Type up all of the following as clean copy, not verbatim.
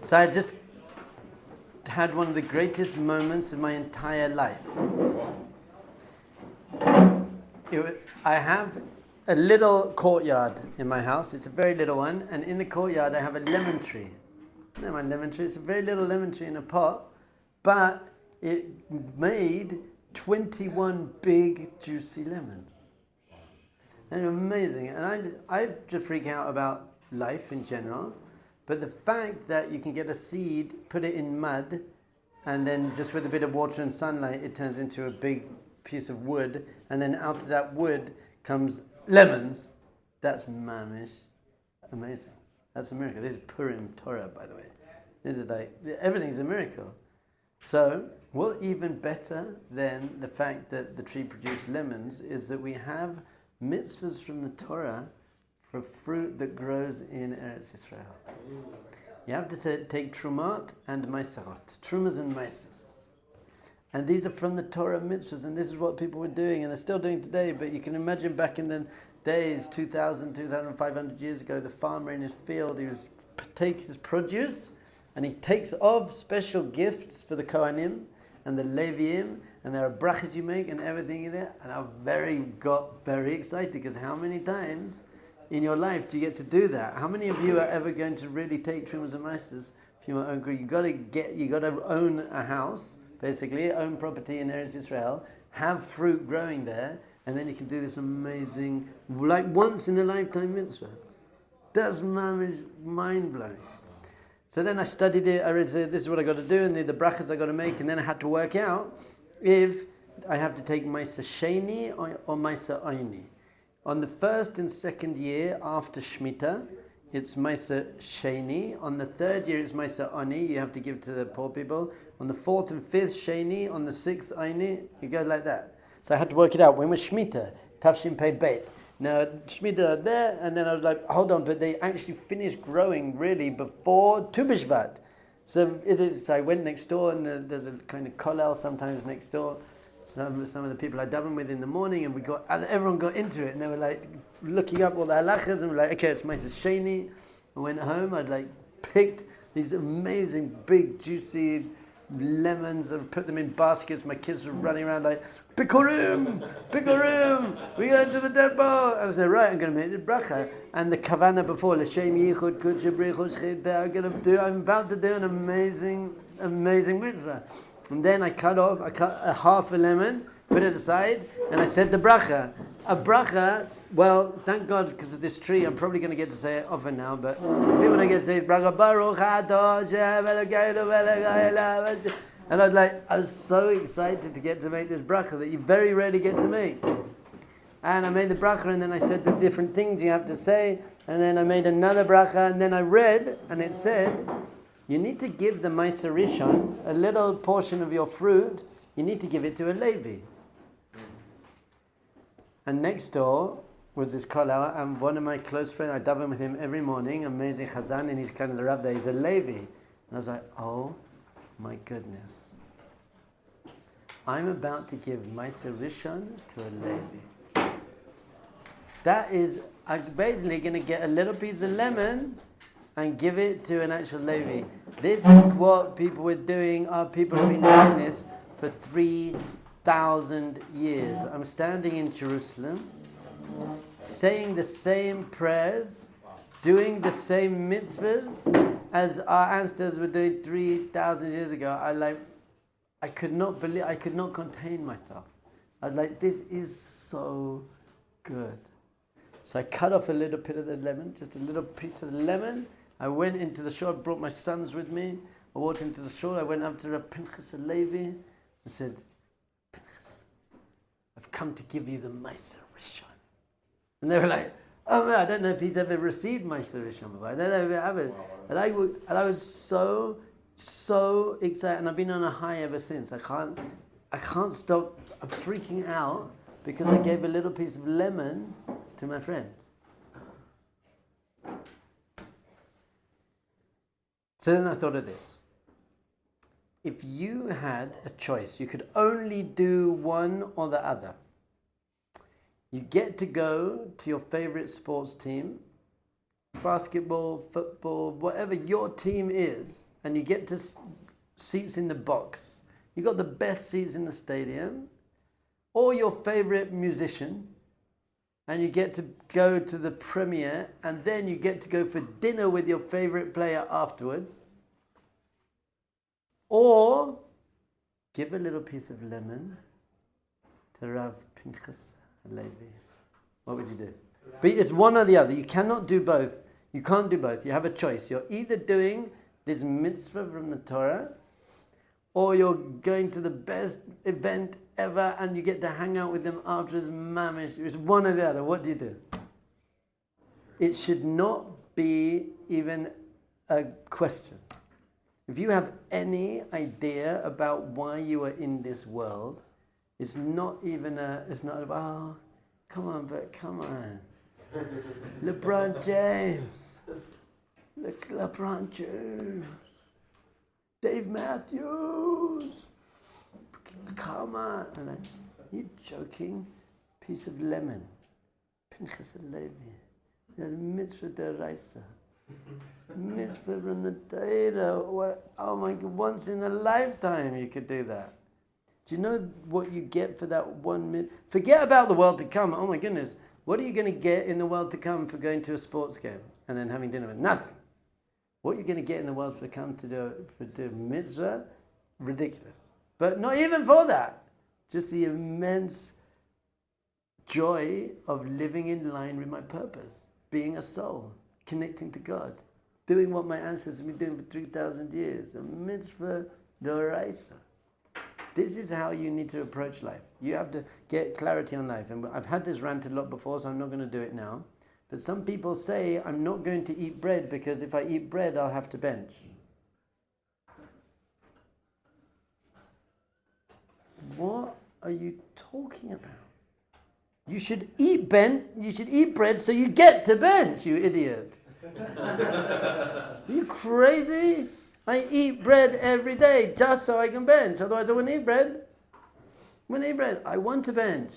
So I just had one of the greatest moments of my entire life. I have a little courtyard in my house. It's a very little one, and in the courtyard I have a lemon tree. No, my lemon tree. It's a very little lemon tree in a pot, but it made 21 big juicy lemons. And amazing. And I just freak out about life in general, but the fact that you can get a seed, put it in mud, and then just with a bit of water and sunlight, it turns into a big piece of wood, and then out of that wood comes lemons. That's mamish amazing. That's a miracle. This is Purim Torah, by the way. This is like, everything's a miracle. So, what even better than the fact that the tree produced lemons is that we have mitzvahs from the Torah for fruit that grows in Eretz Israel. You have to take trumat and maisarot, trumas and maisas. And these are from the Torah mitzvahs, and this is what people were doing, and they're still doing today, but you can imagine back in the days, 2,500 years ago, the farmer in his field, he was take his produce, and he takes off special gifts for the Kohanim, and the Leviim, and there are brachas you make, and everything in there, and I got very excited, because how many times in your life do you get to do that? How many of you are ever going to really take trumas and maasas for your own group? You got to own a house, basically, own property in Eretz Israel, have fruit growing there, and then you can do this amazing, like once in a lifetime mitzvah. That's mind blowing. So then I studied it. I read, this is what I got to do, and the brachas I got to make, and then I had to work out if I have to take Maisa Sheni or Maisa Aini. On the first and second year after Shemitah, it's Maisa Sheni. On the third year, it's Maisa Ani. You have to give to the poor people. On the fourth and fifth, Sheni. On the sixth, Aini. You go like that. So I had to work it out. When was Shemitah? Tafshin Pei Bet. Now, Shemitah there, and then I was like, hold on, but they actually finished growing really before Tu B'Shvat. So I went next door, and there's a kind of kollel sometimes next door. Some of the people I daven with in the morning, and everyone got into it, and they were like looking up all the halachas, and we're like, okay, it's Maisa Sheni. I went home, I'd picked these amazing big juicy lemons and put them in baskets. My kids were running around like, Bikurim, we go to the temple. And I said, right, I'm going to make the bracha. And the kavana before, L'shem yichud kudshei brichos chedeh, I'm about to do an amazing mitzvah. And then I cut a half a lemon, put it aside, and I said the bracha. A bracha, well, thank God, because of this tree, I'm probably going to get to say it often now, but people don't get to say bracha, Baruch Atah Hashem Elokeinu melech haolam. And I was so excited to get to make this bracha that you very rarely get to make. And I made the bracha, and then I said the different things you have to say, and then I made another bracha, and then I read, and it said, you need to give the Maisa Rishon, a little portion of your fruit, you need to give it to a Levi. And next door was this kollel, and one of my close friends, I daven with him every morning, amazing chazan, and he's kind of the Rav there, he's a Levi. And I was like, oh my goodness. I'm about to give Maisa Rishon to a Levi. That is, I'm basically going to get a little piece of lemon and give it to an actual Levi. This is what people were doing. Our people have been doing this for 3,000 years. I'm standing in Jerusalem, saying the same prayers, doing the same mitzvahs as our ancestors were doing 3,000 years ago. I could not believe, I could not contain myself. I was like, this is so good. So I cut off a little bit of the lemon, just a little piece of the lemon. I went into the shul, I brought my sons with me. I walked into the shul, I went up to Rav Pinchas Levi and said, Pinchas, I've come to give you the Maisa Rishon. And they were like, oh man, I don't know if he's ever received Maisa Rishon before. I don't know if he ever. And I was so excited, and I've been on a high ever since. I can't stop. I'm freaking out because I gave a little piece of lemon to my friend. So then I thought of this. If you had a choice, you could only do one or the other. You get to go to your favorite sports team, basketball, football, whatever your team is, and you get to seats in the box. You got the best seats in the stadium, or your favorite musician, and you get to go to the premiere, and then you get to go for dinner with your favorite player afterwards, or give a little piece of lemon to Rav Pinchas Levi. What would you do? But it's one or the other. You cannot do both. You can't do both. You have a choice. You're either doing this mitzvah from the Torah, or you're going to the best event ever and you get to hang out with them afterwards, mamish. It's one or the other. What do you do? It should not be even a question. If you have any idea about why you are in this world, it's not about, oh, come on. LeBron James. LeBron James. Dave Matthews. Come on. And you joking? Piece of lemon. Pinchas Levi. Mitzvah deraisa. Mitzvah from the Torah. Oh my God, once in a lifetime you could do that. Do you know what you get for that 1 minute? Forget about the world to come. Oh my goodness. What are you going to get in the world to come for going to a sports game and then having dinner with nothing? What you're going to get in the world to come to do mitzvah, ridiculous. But not even for that. Just the immense joy of living in line with my purpose. Being a soul. Connecting to God. Doing what my ancestors have been doing for 3,000 years. A mitzvah d'oraisa. This is how you need to approach life. You have to get clarity on life. And I've had this rant a lot before, so I'm not going to do it now. But some people say, I'm not going to eat bread because if I eat bread, I'll have to bench. What are you talking about? You should eat bread so you get to bench, you idiot. Are you crazy? I eat bread every day just so I can bench. Otherwise I wouldn't eat bread. I want to bench.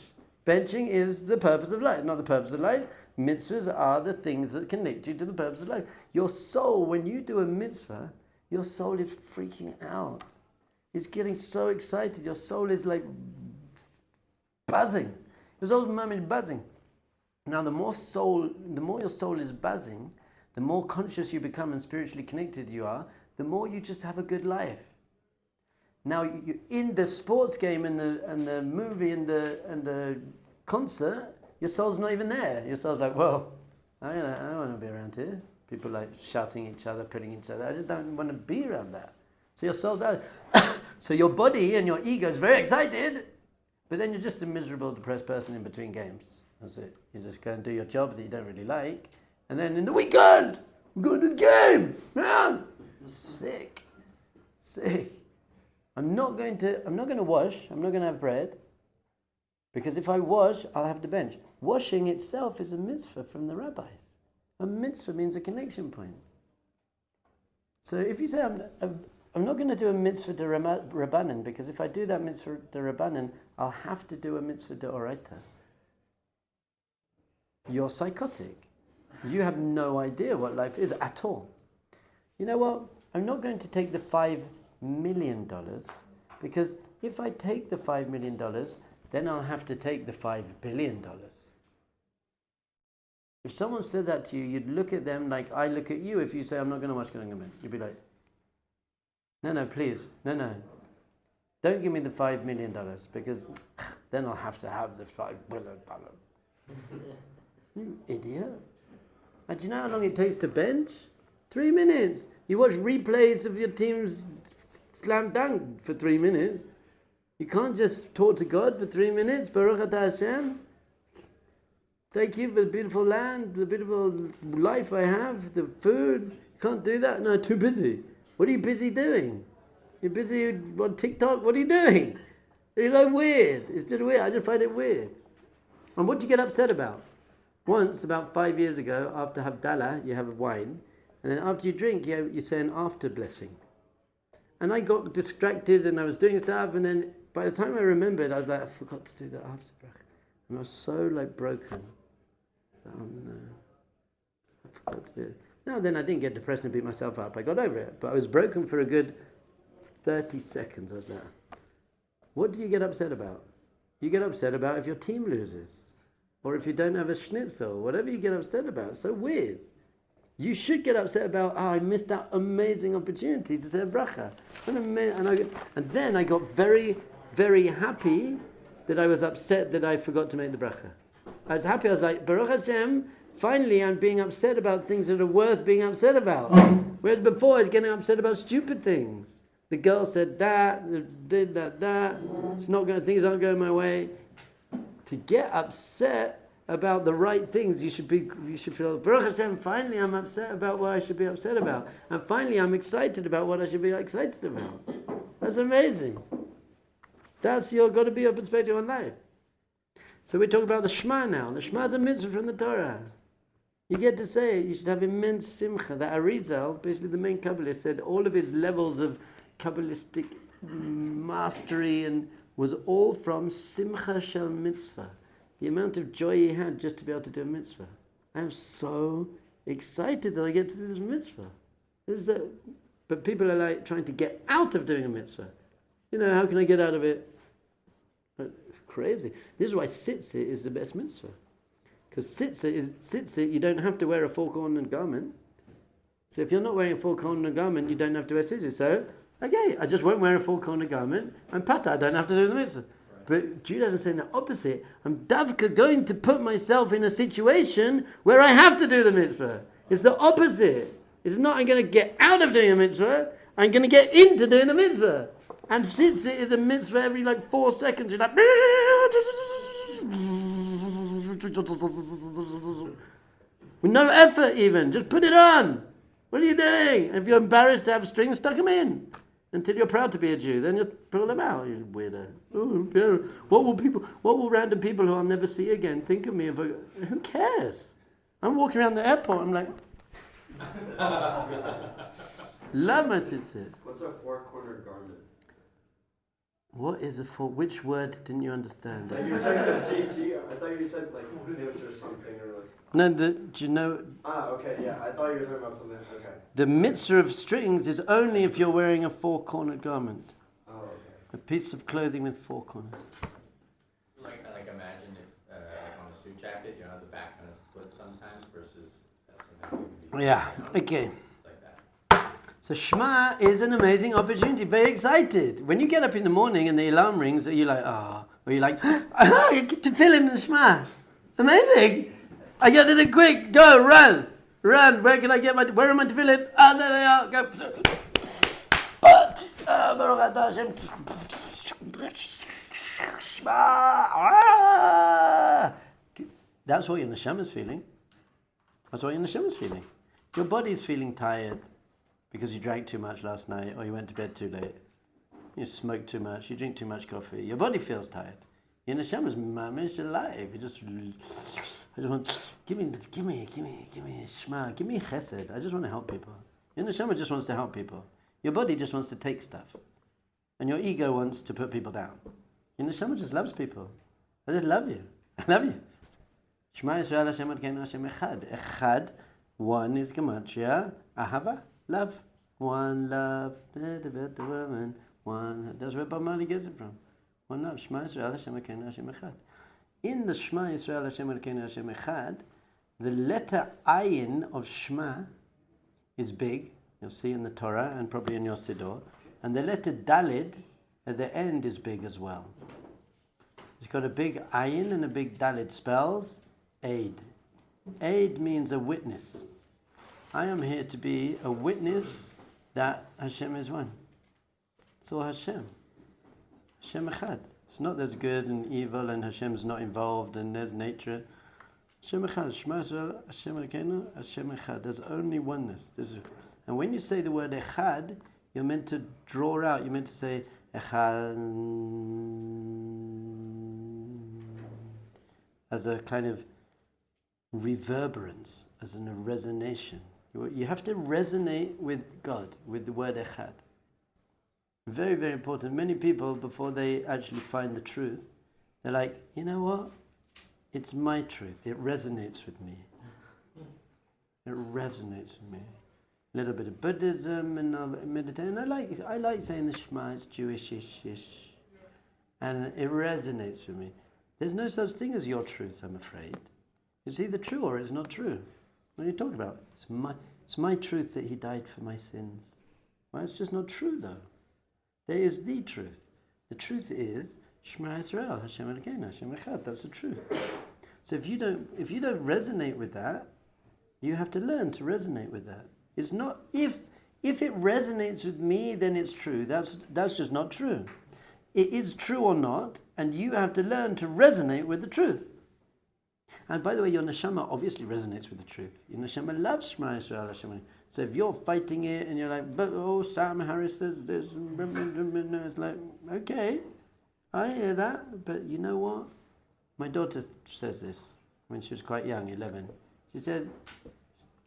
Benching is the purpose of life, not the purpose of life. Mitzvahs are the things that connect you to the purpose of life. Your soul, when you do a mitzvah, your soul is freaking out. It's getting so excited. Your soul is like buzzing. Your soul's moment is buzzing. Now, the more your soul is buzzing, the more conscious you become and spiritually connected you are, the more you just have a good life. Now, you in the sports game and the movie and the concert, your soul's not even there. Your soul's like, well, I don't want to be around here. People like shouting at each other, pitting each other. I just don't want to be around that. So your soul's out. So your body and your ego is very excited, but then you're just a miserable, depressed person in between games. That's it. You just go and do your job that you don't really like, and then in the weekend, we're going to the game. Yeah. Sick. I'm not going to wash. I'm not going to have bread. Because if I wash, I'll have to bench. Washing itself is a mitzvah from the rabbis. A mitzvah means a connection point. So if you say, I'm not going to do a mitzvah de Rabbanan, because if I do that mitzvah de Rabbanan, I'll have to do a mitzvah de Oraita. You're psychotic. You have no idea what life is at all. You know what? I'm not going to take the $5 million, because if I take the $5 million, then I'll have to take the $5 billion. If someone said that to you, you'd look at them like I look at you if you say, I'm not going to watch Gangan. You'd be like, no, please, no. Don't give me the $5 million, because then I'll have to have the $5 billion. You idiot. And do you know how long it takes to bench? 3 minutes. You watch replays of your team's slam dunk for 3 minutes. You can't just talk to God for 3 minutes. Baruch Atah Hashem. Thank you for the beautiful land, the beautiful life I have, the food. You can't do that? No, too busy. What are you busy doing? You're busy on TikTok? What are you doing? It's like weird. It's just weird. I just find it weird. And what do you get upset about? Once, about 5 years ago, after Havdalah, you have a wine. And then after you drink, you say an after blessing. And I got distracted and I was doing stuff. And then by the time I remembered, I was like, I forgot to do the after bracha. And I was so like broken. Oh no, I forgot to do it. No, then I didn't get depressed and beat myself up. I got over it. But I was broken for a good 30 seconds. I was like, what do you get upset about? You get upset about if your team loses. Or if you don't have a schnitzel. Whatever you get upset about. It's so weird. You should get upset about, I missed that amazing opportunity to say a bracha. And then I got very, very happy that I was upset that I forgot to make the bracha. I was happy. I was like, Baruch Hashem, finally I'm being upset about things that are worth being upset about. Whereas before I was getting upset about stupid things. The girl said that, did that. It's not going. Things aren't going my way. To get upset about the right things, you should feel, Baruch Hashem, finally I'm upset about what I should be upset about. And finally I'm excited about what I should be excited about. That's amazing. That's got to be your perspective on life. So we talk about the Shema now. The Shema is a mitzvah from the Torah. You get to say it. You should have immense simcha. That Arizal, basically the main Kabbalist, said all of his levels of Kabbalistic mastery and was all from simcha shel mitzvah. The amount of joy he had just to be able to do a mitzvah. I'm so excited that I get to do this mitzvah. But people are like trying to get out of doing a mitzvah. How can I get out of it? Crazy. This is why tzitzit is the best mitzvah. Because tzitzit, you don't have to wear a four-cornered garment. So if you're not wearing a four-cornered garment, you don't have to wear tzitzit. So, okay, I just won't wear a four-cornered garment. I'm pata, I don't have to do the mitzvah. But Judaism is saying the opposite. I'm davka going to put myself in a situation where I have to do the mitzvah. It's the opposite. It's not I'm going to get out of doing a mitzvah. I'm going to get into doing a mitzvah. And tzitzit is a mitzvah every 4 seconds. You're like... With no effort even. Just put it on. What are you doing? If you're embarrassed to have strings, stuck them in. Until you're proud to be a Jew. Then you pull them out. You weirdo. What will random people who I'll never see again think of me? Who cares? I'm walking around the airport. I'm like... Love my tzitzit. What's a four-cornered garment? What is which word didn't you understand? You said the tzitzit. I thought you said hoops or something or No, do you know? Okay, yeah. I thought you were talking about something. Okay. The mitzvah of strings is only if you're wearing a four-cornered garment. Oh, okay. A piece of clothing with 4 corners. Like imagine if on a suit jacket, the back kind of splits sometimes versus sometimes. Yeah. Okay. Like that. So Shema is an amazing opportunity. Very excited. When you get up in the morning and the alarm rings, are you like, or you're like, I get to fill in the Shema. Amazing. I got it quick. Go, run. Where can I get where am I to fill it? There they are. Go. But, Baruch Atah Hashem. That's what your neshama is feeling. That's what your neshama is feeling. Your body is feeling tired because you drank too much last night, or you went to bed too late. You smoked too much. You drink too much coffee. Your body feels tired. Your neshama is mamish alive. I just want give me shema. Give me chesed. I just want to help people. Your neshama just wants to help people. Your body just wants to take stuff, and your ego wants to put people down. Your neshama just loves people. I just love you. I love you. Shema Yisrael Hashem Elokeinu Hashem Echad. Echad, one is gematria, ahava, love. One love, the woman. One. That's where Bob Marley gets it from. One love. Shema Yisrael Hashem Elokeinu Hashem Echad. In the Shema Yisrael Hashem Elokeinu Hashem Echad, the letter ayin of Shema is big. You'll see in the Torah and probably in your Siddur. And the letter Dalid at the end is big as well. It's got a big ayin and a big Dalid. Spells aid. Aid means a witness. I am here to be a witness that Hashem is one. It's all Hashem. Hashem Echad. It's not there's good and evil and Hashem's not involved and there's nature. Hashem Echad. Shema Yisrael Hashem Elokeinu Hashem Echad. There's only oneness. And when you say the word Echad, you're meant to draw out. You're meant to say Echad as a kind of reverberance, as in a resonation. You have to resonate with God, with the word Echad. Very, very important. Many people, before they actually find the truth, they're like, you know what? It's my truth. It resonates with me. It It resonates with me. A little bit of Buddhism and meditation. I like saying the Shema. It's Jewish-ish, and it resonates with me. There's no such thing as your truth, I'm afraid. It's either true or it's not true. What are you talking about? It's my truth that he died for my sins. Well, it's just not true, though. There is the truth. The truth is Shema Yisrael, Hashem Elokeinu, Hashem Echad. That's the truth. So if you don't resonate with that, you have to learn to resonate with that. It's not if it resonates with me, then it's true. That's just not true. It is true or not, and you have to learn to resonate with the truth. And by the way, your neshama obviously resonates with the truth. Your neshama loves Shema Yisrael Hashem. So if you're fighting it and you're like, but Sam Harris says this, it's like, okay, I hear that, but you know what? My daughter says this when she was quite young, 11. She said,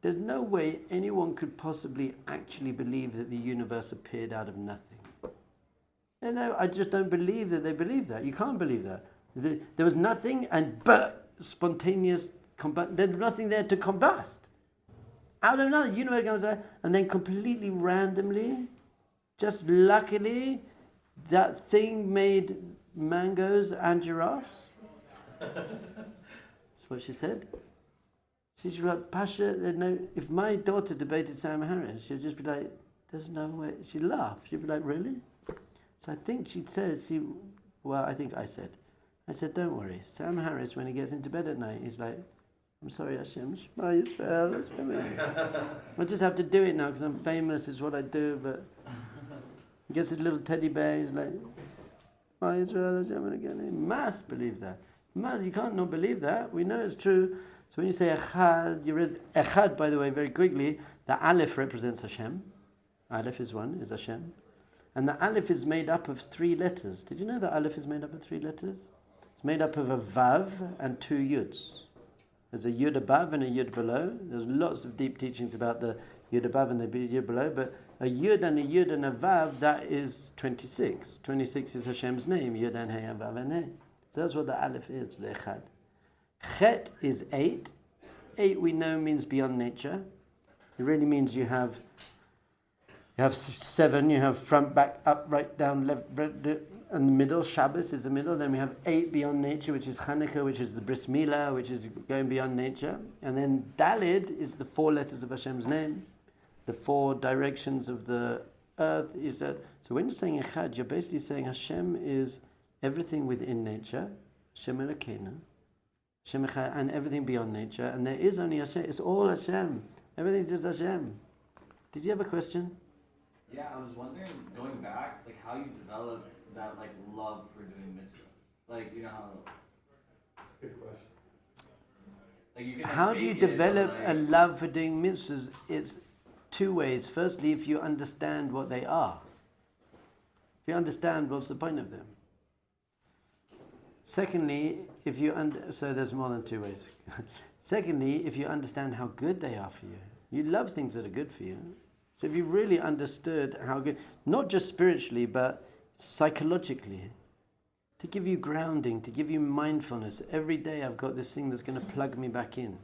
there's no way anyone could possibly actually believe that the universe appeared out of nothing. And no, I just don't believe that they believe that. You can't believe that. There was nothing but spontaneous there's nothing there to combust. Out of nothing, you know it comes out, and then completely randomly, just luckily, that thing made mangoes and giraffes. That's what she said. She's like, Pasha, if my daughter debated Sam Harris, she'd just be like, there's no way. She'd laugh. She'd be like, really? So I think she'd said, I think I said, don't worry. Sam Harris, when he gets into bed at night, he's like, I'm sorry, Hashem, Shema Yisrael, Hashem. I just have to do it now because I'm famous, it's what I do, but he gets a little teddy bear, he's like, Shema Yisrael, Hashem, again. He must believe that. You can't not believe that. We know it's true. So when you say Echad, you read Echad, by the way, very quickly, the Aleph represents Hashem. Aleph is Hashem. And the Aleph is made up of 3 letters. Did you know that Aleph is made up of 3 letters? It's made up of a Vav and 2 Yuds. There's a Yud above and a Yud below. There's lots of deep teachings about the Yud above and the Yud below, but a Yud and a Vav, that is 26. 26 is Hashem's name, Yud and Hey and Vav and Hey. So that's what the Aleph is, the Echad. Chet is 8. 8 we know means beyond nature. It really means you have 7, you have front, back, up, right, down, left, and the middle. Shabbos is the middle. Then we have 8 beyond nature, which is Hanukkah, which is the Bris Milah, which is going beyond nature. And then Dalid is the 4 letters of Hashem's name. The 4 directions of the earth is that. So when you're saying Echad, you're basically saying Hashem is everything within nature, Hashem Elokeinu, Hashem Echad, and everything beyond nature. And there is only Hashem. It's all Hashem. Everything's just Hashem. Did you have a question? Yeah, I was wondering, going back, like how you developed that love for doing mitzvah. You know how. That's a good question. You can, how do you develop a love for doing mitzvahs? It's 2 ways. Firstly, if you understand what they are. If you understand, what's the point of them? Secondly, so there's more than 2 ways. Secondly, if you understand how good they are for you. You love things that are good for you. So if you really understood how good, not just spiritually, but psychologically, to give you grounding, to give you mindfulness. Every day I've got this thing that's going to plug me back in.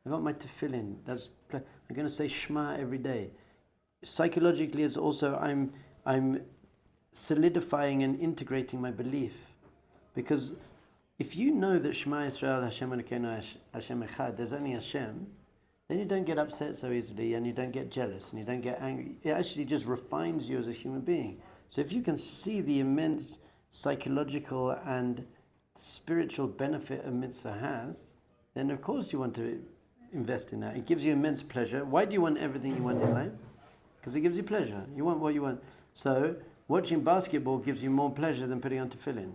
I've got my tefillin. I'm going to say Shema every day. Psychologically, it's also I'm solidifying and integrating my belief. Because if you know that Shema Yisrael, Hashem Elokeinu, Hashem Echad, there's only Hashem, then you don't get upset so easily, and you don't get jealous, and you don't get angry. It actually just refines you as a human being. So if you can see the immense psychological and spiritual benefit a mitzvah has, then of course you want to invest in that. It gives you immense pleasure. Why do you want everything you want in life? Because it gives you pleasure. You want what you want. So watching basketball gives you more pleasure than putting on tefillin.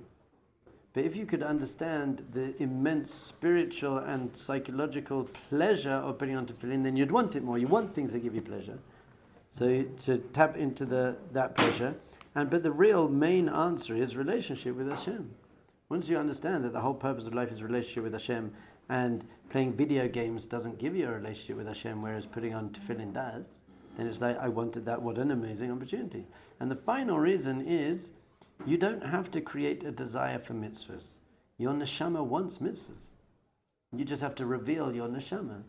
But if you could understand the immense spiritual and psychological pleasure of putting on tefillin, then you'd want it more. You want things that give you pleasure. So to tap into that pleasure. But the real main answer is relationship with Hashem. Once you understand that the whole purpose of life is relationship with Hashem, and playing video games doesn't give you a relationship with Hashem, whereas putting on tefillin does, then it's like, I wanted that, what an amazing opportunity. And the final reason is, you don't have to create a desire for mitzvahs. Your neshama wants mitzvahs. You just have to reveal your neshama.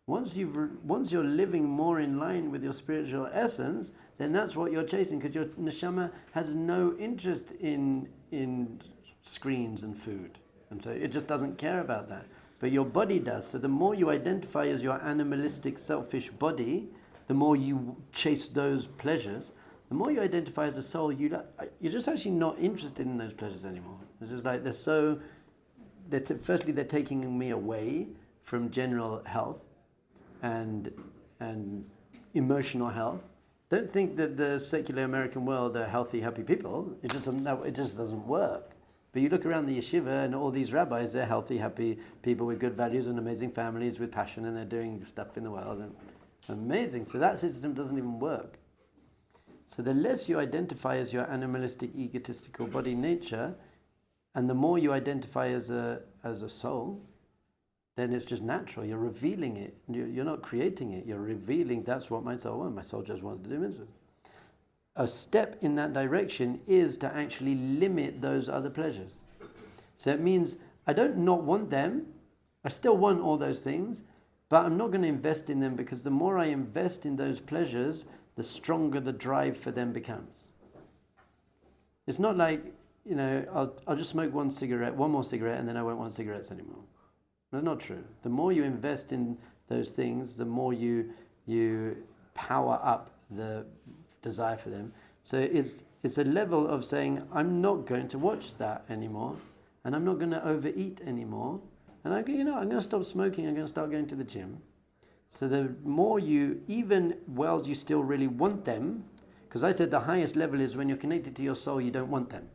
Once you're living more in line with your spiritual essence, then that's what you're chasing, because your neshama has no interest in screens and food, and so it just doesn't care about that. But your body does. So the more you identify as your animalistic, selfish body, the more you chase those pleasures. The more you identify as a soul, you're just actually not interested in those pleasures anymore. It's just like firstly they're taking me away from general health and emotional health. Don't think that the secular American world are healthy, happy people. It just doesn't work. But you look around the yeshiva and all these rabbis, they're healthy, happy people with good values and amazing families with passion, and they're doing stuff in the world. And amazing. So that system doesn't even work. So the less you identify as your animalistic, egotistical body nature, and the more you identify as a soul, then it's just natural. You're revealing it. You're not creating it. You're revealing, that's what my soul wants. My soul just wants to do mitzvahs. A step in that direction is to actually limit those other pleasures. So it means I don't not want them. I still want all those things, but I'm not going to invest in them, because the more I invest in those pleasures, the stronger the drive for them becomes. It's not like, I'll just smoke one more cigarette, and then I won't want cigarettes anymore. That's not true. The more you invest in those things, the more you power up the desire for them. So it's a level of saying, I'm not going to watch that anymore, and I'm not going to overeat anymore, and I'm going to stop smoking. I'm going to start going to the gym. So the more you still really want them, because I said the highest level is when you're connected to your soul, you don't want them.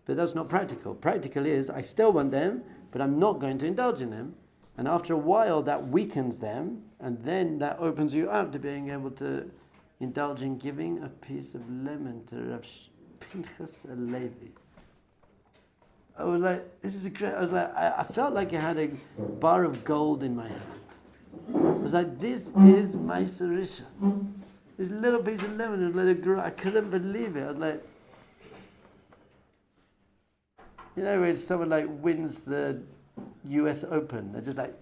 But that's not practical. Practical is, I still want them, but I'm not going to indulge in them. And after a while, that weakens them, and then that opens you up to being able to indulge in giving a piece of lemon to Rav Pinchas Levi. I was like, this is great. I was like, I felt like I had a bar of gold in my hand. I was like, this is my Sarisha. This little piece of lemon was let it grow. I couldn't believe it. I was like, when someone like wins the US Open, they're just like,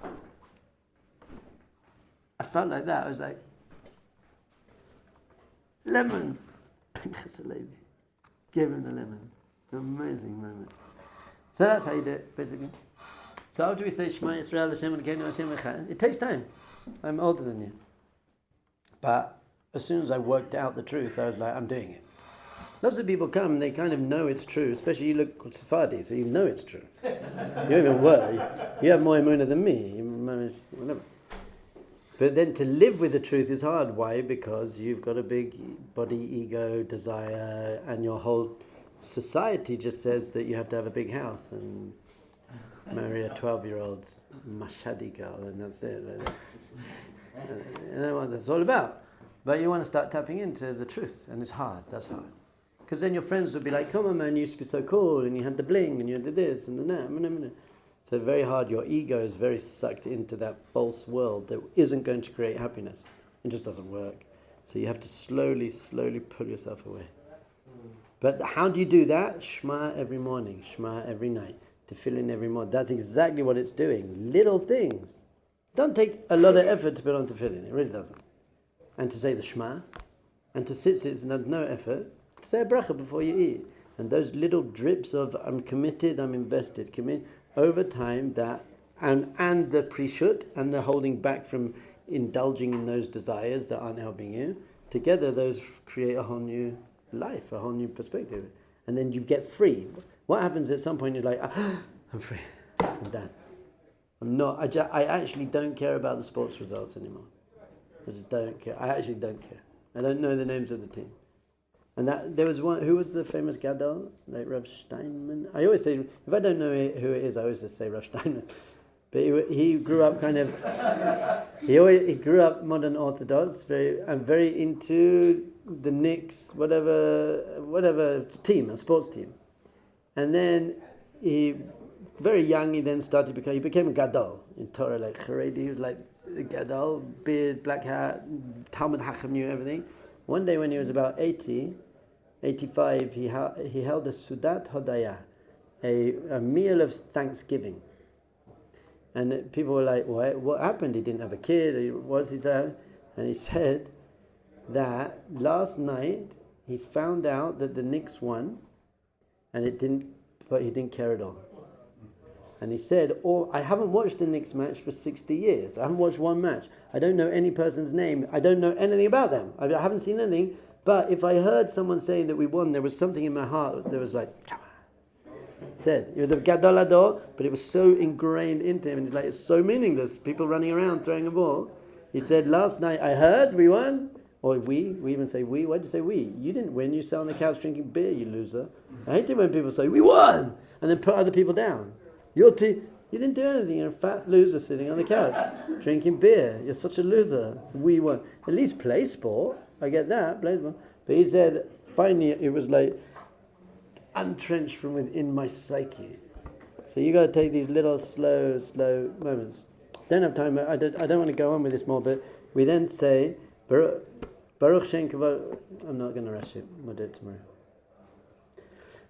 I felt like that. I was like, lemon. Pinchas Levi gave him the lemon. Amazing moment. So that's how you do it, basically. So after we say Shema Yisrael Hashem Elokeinu Hashem Echad, it takes time. I'm older than you. But as soon as I worked out the truth, I was like, I'm doing it. Lots of people come, they kind of know it's true, especially you look Sephardi, so you know it's true. You don't even worry. You have more emunah than me. Whatever. But then to live with the truth is hard. Why? Because you've got a big body, ego, desire, and your whole society just says that you have to have a big house and marry a 12-year-old mashadi girl, and that's it. You know what that's all about. But you want to start tapping into the truth, and it's hard. That's hard. Because then your friends will be like, come on man, you used to be so cool, and you had the bling, and you did this, and the that. So very hard. Your ego is very sucked into that false world that isn't going to create happiness. It just doesn't work. So you have to slowly pull yourself away. But how do you do that? Shema every morning, Shema every night, tefillin every morning. That's exactly what it's doing. Little things. Don't take a lot of effort to put on tefillin. It really doesn't. And to say the Shema, and to sit and no effort, to say a bracha before you eat. And those little drips of I'm committed, I'm invested, over time, that and the prishut and the holding back from indulging in those desires that aren't helping you, together those create a whole new life, a whole new perspective. And then you get free. What happens at some point, you're like, I'm free, I'm done. I actually don't care about the sports results anymore. I just don't care. I actually don't care. I don't know the names of the team. And that there was one, who was the famous Gadol? Like Rav Steinman? I always say, if I don't know who it is, I always just say Rav Steinman. But he grew up he grew up modern Orthodox, very into the Knicks, whatever team, a sports team. And then very young, he became a Gadol in Torah, like Haredi. He was like a Gadol, beard, black hat, Talmud Hacham, knew everything. One day when he was about 85, he held a Sudat Hodaya, a meal of Thanksgiving. And people were like, what happened? He didn't have a kid. What's his own? And he said that last night he found out that the Knicks won, and but he didn't care at all. And he said, I haven't watched the Knicks match for 60 years. I haven't watched one match. I don't know any person's name. I don't know anything about them. I haven't seen anything. But if I heard someone saying that we won, there was something in my heart that was like, said. He was a gadol ador, but it was so ingrained into him. And it's so meaningless. People running around throwing a ball. He said, last night I heard we won. Or we even say we. Why'd you say we? You didn't win. You sat on the couch drinking beer, you loser. I hate it when people say, we won! And then put other people down. Your team, you didn't do anything. You're a fat loser sitting on the couch drinking beer. You're such a loser. We won. At least play sport. I get that. Play sport. But he said, finally, it was like untrenched from within my psyche. So you got to take these little slow moments. Don't have time. I don't want to go on with this more. But we then say, Baruch Shem Kavod. I'm not going to rush it. We'll do it tomorrow.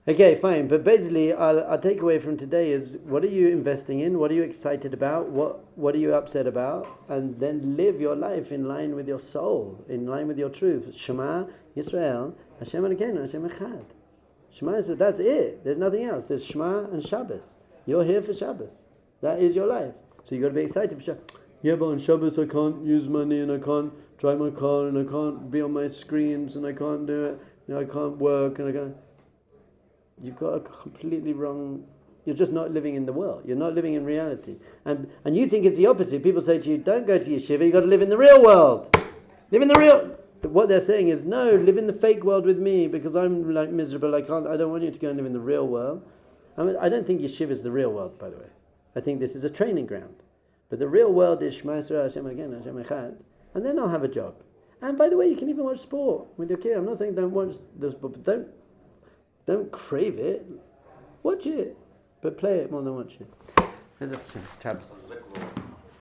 Okay, fine. But basically, our takeaway from today is: what are you investing in? What are you excited about? What are you upset about? And then live your life in line with your soul, in line with your truth. Shema Yisrael, Hashem Elokeinu, Hashem Echad. Shema Yisrael. That's it. There's nothing else. There's Shema and Shabbos. You're here for Shabbos. That is your life. So you got to be excited for Shabbos. Yeah, but on Shabbos I can't use money, and I can't drive my car, and I can't be on my screens, and I can't do it. I can't work, and I can't. You've got a completely wrong. You're just not living in the world. You're not living in reality. And you think it's the opposite. People say to you, don't go to yeshiva, you've got to live in the real world. Live in the real. What they're saying is, no, live in the fake world with me, because I'm like miserable. I don't want you to go and live in the real world. I don't think yeshiva is the real world, by the way. I think this is a training ground. But the real world is Shema Yisrael, Hashem Elokeinu, Hashem Echad. And then I'll have a job. And by the way, you can even watch sport with your kid. I'm not saying don't watch the sport, but don't crave it. Watch it, but play it more than watch it. Shabbos.